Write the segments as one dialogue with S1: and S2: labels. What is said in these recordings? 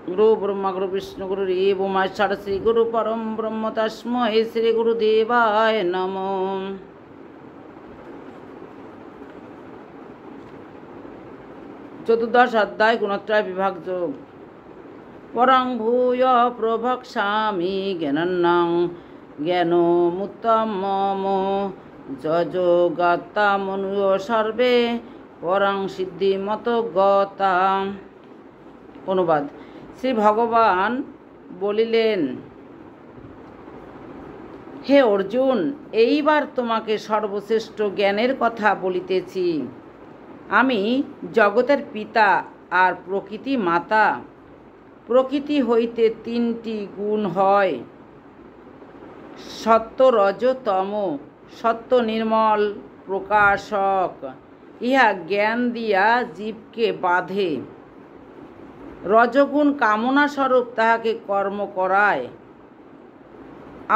S1: गुरु ब्रह्मा गुरु विष्णु गुरु देवो महेश्वर श्री गुरु परम ब्रह्म तस्मै श्री गुरुदेवाय नमो। चतुर्दश अध्याय गुणत्रय विभाग योग। परं भूय प्रवक्ष्यामि ज्ञानं ज्ञानमुत्तमम् যযোগাত্তা মনুয় সর্বে পরং সিদ্ধিমত গতা। অনুবাদ। শ্রী ভগবান বলিলেন, হে অর্জুন, এইবার তোমাকে সর্বশ্রেষ্ঠ জ্ঞানের কথা বলিতেছি। আমি জগতের পিতা আর প্রকৃতি মাতা। প্রকৃতি হইতে তিনটি গুণ হয়, সত্য রজ তম। সত্য নির্মল প্রকাশক, ইহা জ্ঞান দিয়া জীবকে বাঁধে। রজগুণ কামনা স্বরূপ তাহাকে কর্ম করায়,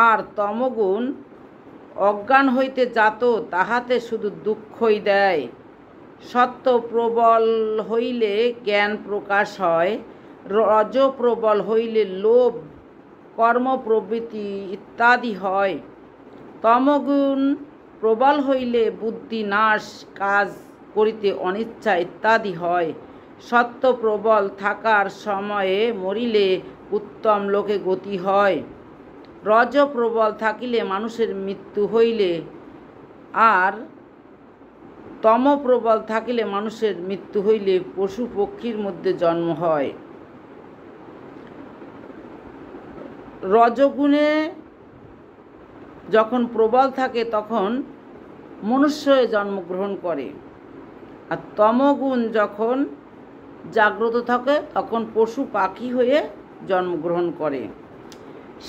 S1: আর তমগুণ অজ্ঞান হইতে জাত, তাহাতে শুধু দুঃখই দেয়। সত্য প্রবল হইলে জ্ঞান প্রকাশ হয়, রজ প্রবল হইলে লোভ কর্ম প্রবৃত্তি ইত্যাদি হয়। তমগুণ প্রবল হইলে বুদ্ধি নাশ, কাজ করিতে অনিচ্ছা ইত্যাদি হয়। সত্য প্রবল থাকার সময়ে মরিলে উত্তম লোকে গতি হয়। রজ প্রবল থাকিলে মানুষের মৃত্যু হইলে, আর তম প্রবল থাকিলে মানুষের মৃত্যু হইলে পশু পক্ষীর মধ্যে জন্ম হয়। রজগুণে যখন প্রবল থাকে তখন মনুষ্য হয়ে জন্মগ্রহণ করে, আর তমগুণ যখন জাগ্রত থাকে তখন পশু পাখি হয়ে জন্মগ্রহণ করে।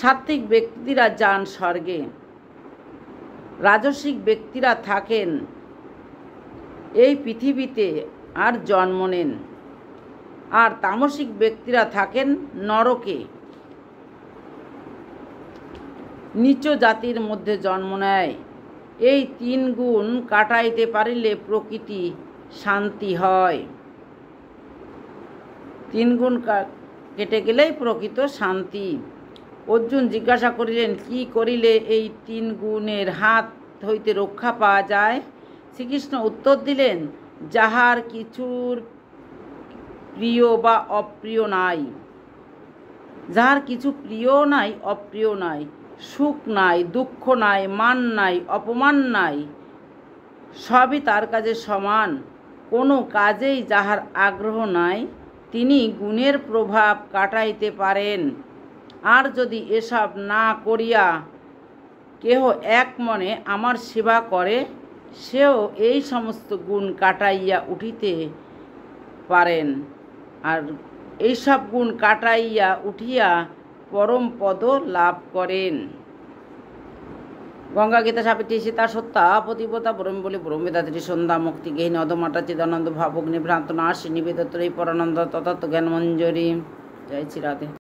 S1: সাত্ত্বিক ব্যক্তিরা যান স্বর্গে, রাজসিক ব্যক্তিরা থাকেন এই পৃথিবীতে আর জন্ম নেন, আর তামসিক ব্যক্তিরা থাকেন নরকে, নীচ জাতির মধ্যে জন্ম নেয়। এই তিন গুণ কাটাইতে পারিলে প্রকৃতি শান্তি হয়। তিন গুণ কেটে গেলেই প্রকৃত শান্তি। অর্জুন জিজ্ঞাসা করিলেন, কি করিলে এই তিন গুণের হাত হইতে রক্ষা পাওয়া যায়? শ্রীকৃষ্ণ উত্তর দিলেন, যাহার কিছুর প্রিয় বা অপ্রিয় নাই, যাহার কিছু প্রিয় নাই অপ্রিয় নাই, সুখ নাই দুঃখ নাই, মান নাই অপমান নাই, সবই তার কাছে সমান। কোনো কাজেই যাহার আগ্রহ নাই, তিনি গুণের প্রভাব কাটাইতে পারেন। আর যদি এসব না করিয়া কেহ এক মনে আমার সেবা করে, সেও এই সমস্ত গুণ কাটাইয়া উঠিতে পারেন, আর এইসব গুণ কাটাইয়া উঠিয়া পরম পদ লাভ করেন। গঙ্গা গীতা সাবিত্রী সীতা সত্তা পতিব্রতা ব্রহ্ম বলি ব্রহ্মবেদাত্রী সন্ধ্যা মুক্তি গেহিনী অধমাটা চিদানন্দ ভাবগ্নি ভ্রান্ত নাশ নিবেদত্রী পরানন্দ তথাত্ম জ্ঞান মঞ্জুরি। জয় শ্রী রাধে।